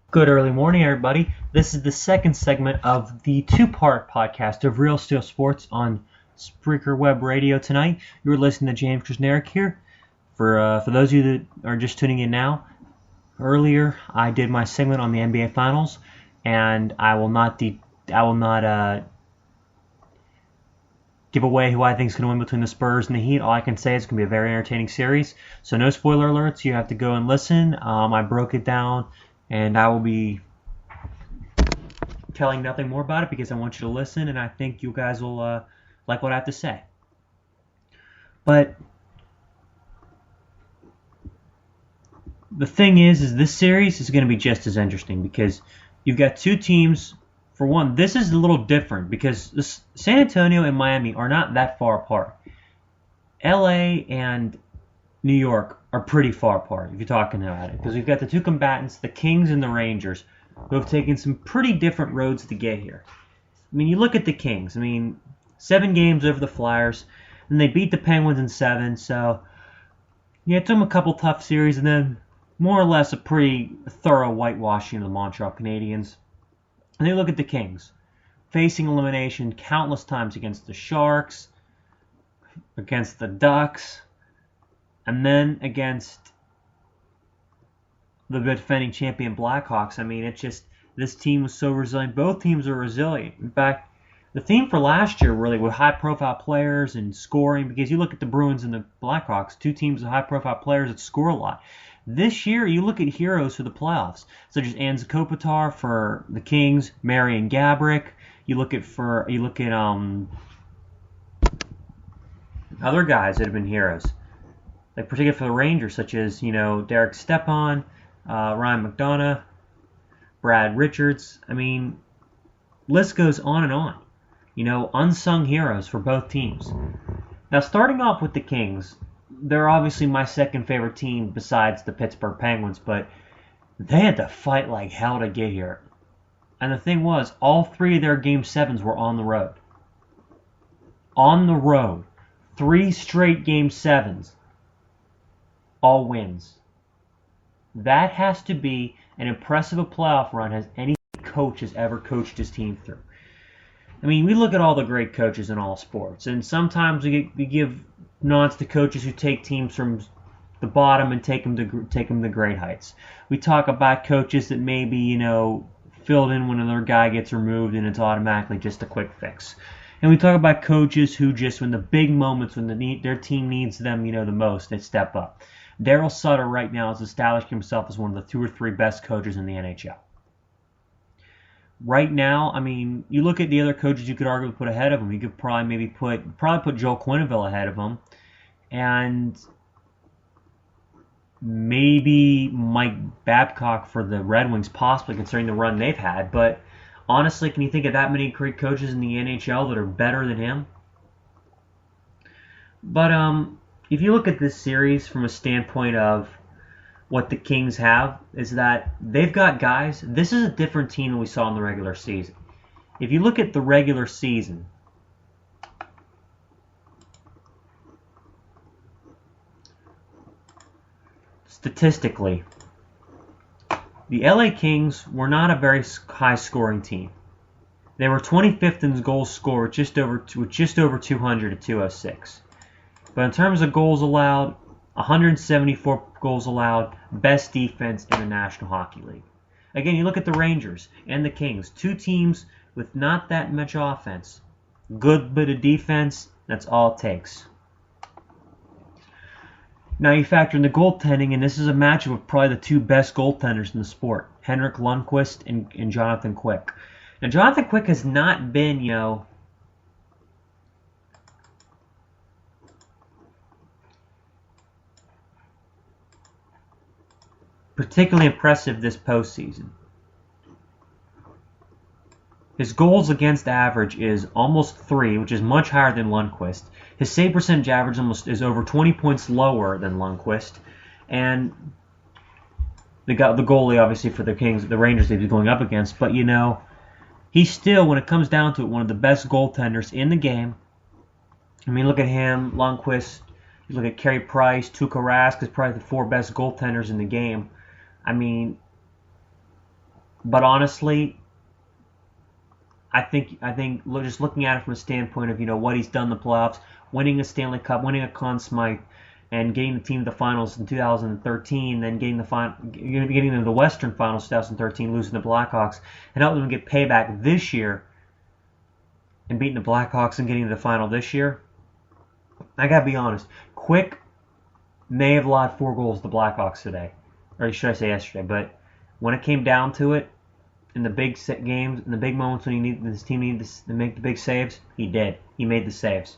Good early morning, everybody. This is the second segment of the two-part podcast of Real Steel Sports on Spreaker Web Radio tonight. You're listening to James Krasnarek here. For those of you that are just tuning in now, earlier I did my segment on the NBA Finals, and I will not give away who I think is going to win between the Spurs and the Heat. All I can say is it's going to be a very entertaining series. So no spoiler alerts. You have to go and listen. I broke it down. And I will be telling nothing more about it because I want you to listen, and I think you guys will like what I have to say. But the thing is this series is going to be just as interesting because you've got two teams. For one, this is a little different because San Antonio and Miami are not that far apart. LA and New York are pretty far apart if you're talking about it, because we've got the two combatants, the Kings and the Rangers, who have taken some pretty different roads to get here. I mean, you look at the Kings. 7 games over the Flyers, and they beat the Penguins in 7, so yeah, it took them a couple tough series, and then more or less a pretty thorough whitewashing of the Montreal Canadiens. And then you look at the Kings, facing elimination countless times against the Sharks, against the Ducks, and then against the defending champion Blackhawks. It's just, this team was so resilient. Both teams are resilient. In fact, the theme for last year really with high-profile players and scoring, because you look at the Bruins and the Blackhawks, two teams with high-profile players that score a lot. This year, you look at heroes for the playoffs, such as Anze Kopitar for the Kings, Marian Gaborik. You look at other guys that have been heroes, like particularly for the Rangers, such as Derek Stepan, Ryan McDonough, Brad Richards. List goes on and on. Unsung heroes for both teams. Now, starting off with the Kings, they're obviously my second favorite team besides the Pittsburgh Penguins, but they had to fight like hell to get here. And the thing was, all 3 of their Game 7s were on the road. On the road. 3 straight Game 7s. All wins. That has to be an impressive playoff run as any coach has ever coached his team through. We look at all the great coaches in all sports, and sometimes we give nods to coaches who take teams from the bottom and take them to great heights. We talk about coaches that maybe filled in when another guy gets removed and it's automatically just a quick fix. And we talk about coaches who just, when the big moments, when their team needs them the most, they step up. Daryl Sutter right now has established himself as one of the 2 or 3 best coaches in the NHL. Right now, you look at the other coaches you could arguably put ahead of him. You could probably put Joel Quenneville ahead of him, and maybe Mike Babcock for the Red Wings, possibly, considering the run they've had. But honestly, can you think of that many great coaches in the NHL that are better than him? But if you look at this series from a standpoint of what the Kings have, is that they've got guys. This is a different team than we saw in the regular season. If you look at the regular season, statistically, the LA Kings were not a very high-scoring team. They were 25th in goals scored, just over 200 at 206. But in terms of goals allowed, 174 goals allowed, best defense in the National Hockey League. Again, you look at the Rangers and the Kings, 2 teams with not that much offense. Good bit of defense, that's all it takes. Now you factor in the goaltending, and this is a matchup of probably the 2 best goaltenders in the sport, Henrik Lundqvist and Jonathan Quick. Now Jonathan Quick has not been, particularly impressive this postseason. His goals against average is almost 3, which is much higher than Lundqvist. His save percentage average is over 20 points lower than Lundqvist. And the goalie, obviously, for the Rangers they'd be going up against. But, he's still, when it comes down to it, one of the best goaltenders in the game. Look at him, Lundqvist. You look at Carey Price, Tuukka Rask is probably the 4 best goaltenders in the game. But honestly, I think just looking at it from a standpoint of what he's done in the playoffs, winning a Stanley Cup, winning a Conn Smythe, and getting the team to the finals in 2013, then getting them to the Western Finals 2013, losing the Blackhawks, and helping them get payback this year, and beating the Blackhawks and getting to the final this year. I gotta be honest, Quick may have allowed 4 goals to the Blackhawks today, or should I say yesterday, but when it came down to it, in the big games, in the big moments when his team needed to make the big saves, he did. He made the saves.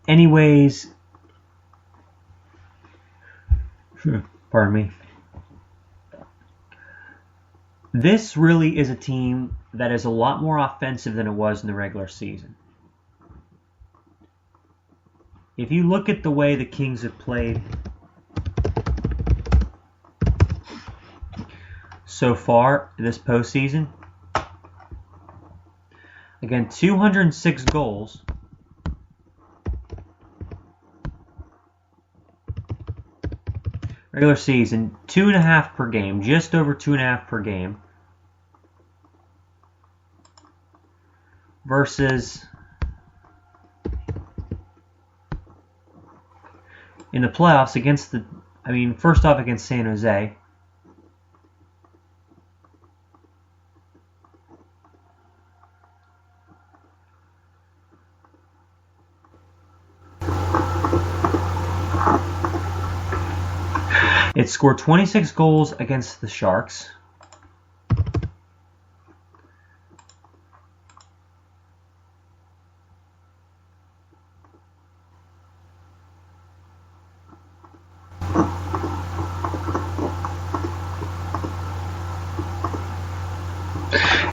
Anyways, pardon me. This really is a team that is a lot more offensive than it was in the regular season. If you look at the way the Kings have played so far this postseason, again, 206 goals. Regular season, 2.5 per game, just over 2.5 per game. Versus in the playoffs first off against San Jose. It scored 26 goals against the Sharks.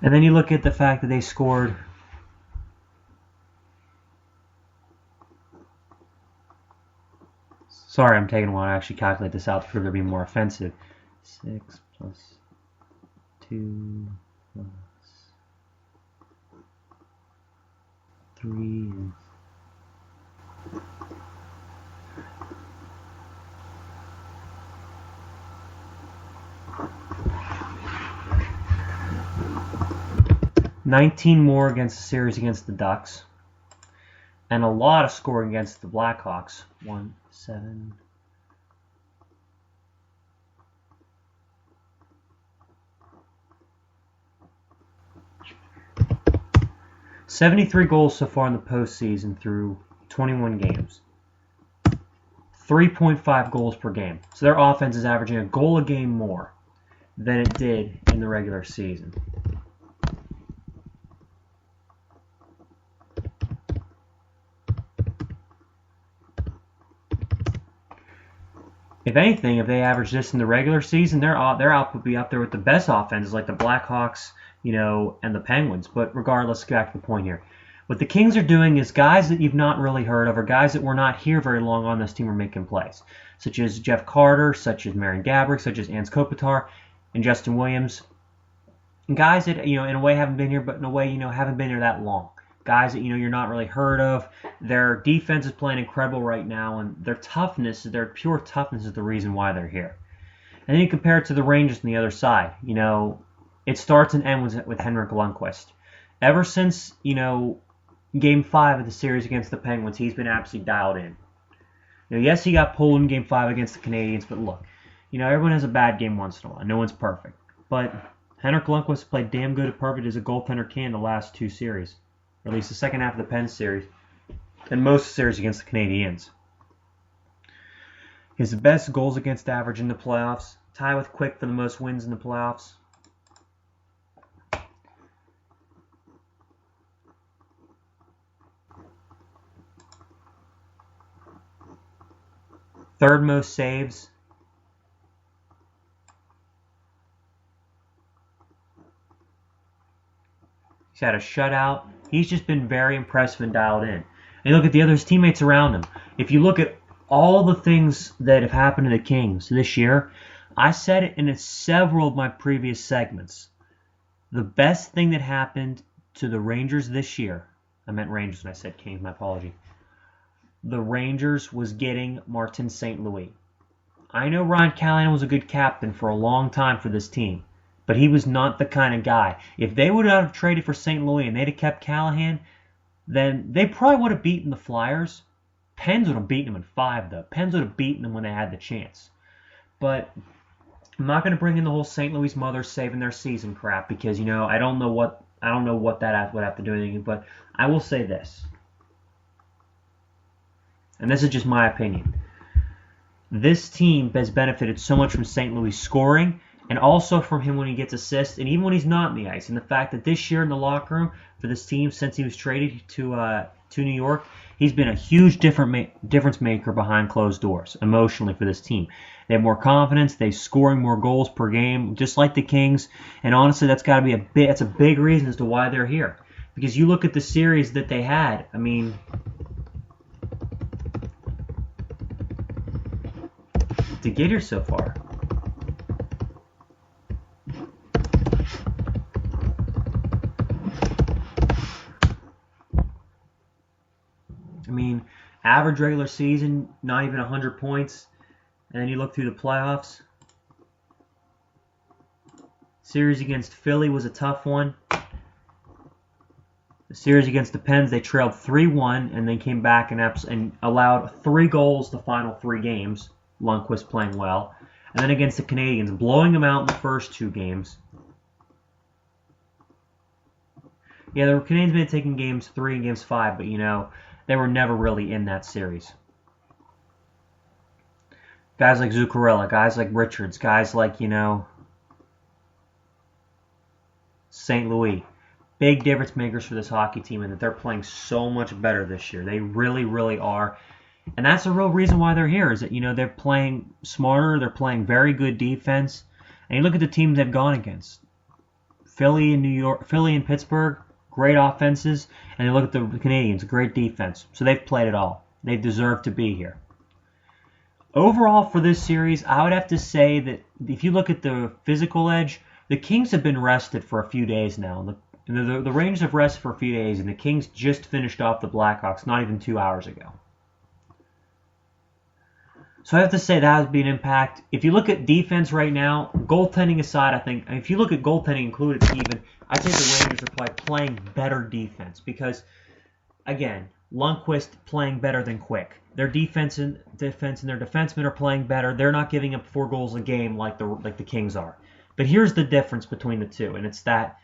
And then you look at the fact that they scored Sorry, I'm taking a while to actually calculate this out to prove they're being more offensive. 6 plus 2 plus 3 is... $19 more against the series against the Ducks. And a lot of scoring against the Blackhawks. 1, 7. $73 goals so far in the postseason through 21 games. 3.5 goals per game. So their offense is averaging a goal a game more than it did in the regular season. If anything, if they average this in the regular season, their output would be up there with the best offenses like the Blackhawks, and the Penguins. But regardless, get back to the point here. What the Kings are doing is guys that you've not really heard of, or guys that were not here very long on this team are making plays, such as Jeff Carter, such as Marian Gaborik, such as Ants Kopitar, and Justin Williams. And guys that, in a way haven't been here, but in a way, haven't been here that long. Guys that, you're not really heard of. Their defense is playing incredible right now, and their pure toughness is the reason why they're here. And then you compare it to the Rangers on the other side. It starts and ends with Henrik Lundqvist. Ever since, Game 5 of the series against the Penguins, he's been absolutely dialed in. Yes, he got pulled in Game 5 against the Canadiens, but look, everyone has a bad game once in a while. No one's perfect. But Henrik Lundqvist played damn good at perfect as a goaltender can the last 2 series. Or at least the second half of the Penn series. And most of the series against the Canadiens. His best goals against average in the playoffs. Tie with Quick for the most wins in the playoffs. Third most saves. He's had a shutout. He's just been very impressive and dialed in. And you look at the other teammates around him. If you look at all the things that have happened to the Kings this year, I said it in several of my previous segments. The best thing that happened to the Rangers this year, I meant Rangers when I said Kings, my apology. The Rangers was getting Martin St. Louis. I know Ryan Callahan was a good captain for a long time for this team, but he was not the kind of guy. If they would have traded for St. Louis and they'd have kept Callahan, then they probably would have beaten the Flyers. Pens would have beaten them in 5, though. Pens would have beaten them when they had the chance. But I'm not going to bring in the whole St. Louis mothers saving their season crap because I don't know what that would have to do with anything. But I will say this, and this is just my opinion. This team has benefited so much from St. Louis scoring and also from him when he gets assists and even when he's not in the ice. And the fact that this year in the locker room for this team since he was traded to New York, he's been a huge difference maker behind closed doors emotionally for this team. They have more confidence. They're scoring more goals per game, just like the Kings. And honestly, that's got to be that's a big reason as to why they're here. Because you look at the series that they had, I mean, to get here so far. I mean, average regular season, not even 100 points. And then you look through the playoffs. Series against Philly was a tough one. The series against the Pens, they trailed 3-1 and then came back and allowed 3 goals the final 3 games. Lundqvist playing well. And then against the Canadiens, blowing them out in the first 2 games. Yeah, the Canadiens may have taken games 3 and games 5, but they were never really in that series. Guys like Zuccarello, guys like Richards, guys like, St. Louis. Big difference makers for this hockey team and that they're playing so much better this year. They really, really are. And that's the real reason why they're here is that, they're playing smarter. They're playing very good defense. And you look at the teams they've gone against. Philly and Pittsburgh, great offenses. And you look at the Canadiens, great defense. So they've played it all. They deserve to be here. Overall for this series, I would have to say that if you look at the physical edge, the Kings have been rested for a few days now. The Rangers have rested for a few days, and the Kings just finished off the Blackhawks not even 2 hours ago. So I have to say that would be an impact. If you look at defense right now, goaltending aside, I think, if you look at goaltending included even, I think the Rangers are probably playing better defense because, again, Lundqvist playing better than Quick. Their defense and their defensemen are playing better. They're not giving up 4 goals a game like the Kings are. But here's the difference between the two, and it's that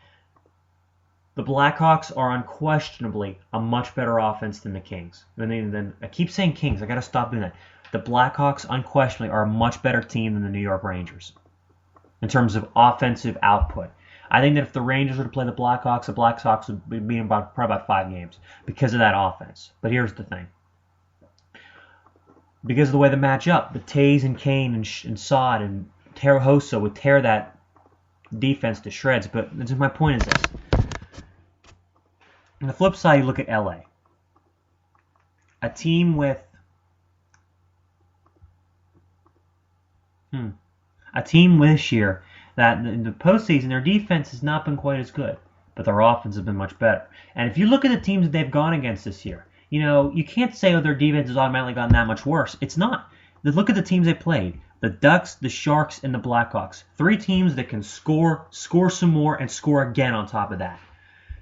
the Blackhawks are unquestionably a much better offense than the Kings. I keep saying Kings. I got to stop doing that. The Blackhawks unquestionably are a much better team than the New York Rangers in terms of offensive output. I think that if the Rangers were to play the Blackhawks would be beating probably about 5 games because of that offense. But here's the thing. Because of the way they match up, the Tays and Kane and Saad and Hossa would tear that defense to shreds. But my point is this. On the flip side, you look at LA. A team with a team this year that in the postseason, their defense has not been quite as good, but their offense has been much better. And if you look at the teams that they've gone against this year, you can't say, their defense has automatically gotten that much worse. It's not. Look at the teams they played. The Ducks, the Sharks, and the Blackhawks. 3 teams that can score some more, and score again on top of that.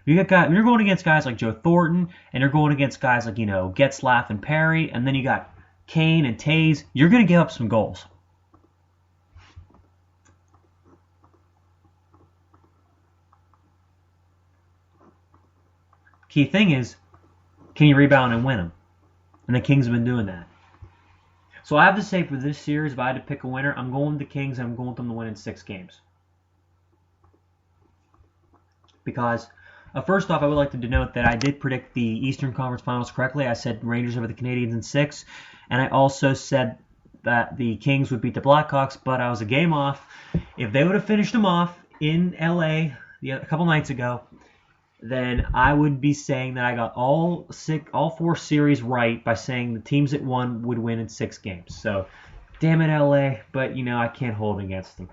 You're going against guys like Joe Thornton, and you're going against guys like, Getzlaf and Perry, and then you got Kane and Tays. You're going to give up some goals. Key thing is, can you rebound and win them? And the Kings have been doing that. So I have to say for this series, if I had to pick a winner, I'm going with the Kings, and I'm going with them to win in 6 games. Because, first off, I would like to denote that I did predict the Eastern Conference Finals correctly. I said Rangers over the Canadiens in 6. And I also said that the Kings would beat the Blackhawks, but I was a game off. If they would have finished them off in LA a couple nights ago, then I would be saying that I got all 4 series right by saying the teams that won would win in 6 games. So, damn it, LA, but I can't hold against them.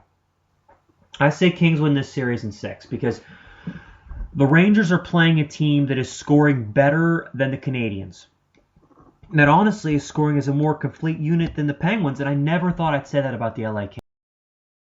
I say Kings win this series in 6 because the Rangers are playing a team that is scoring better than the Canadiens. that honestly is scoring as a more complete unit than the Penguins, and I never thought I'd say that about the LA Kings.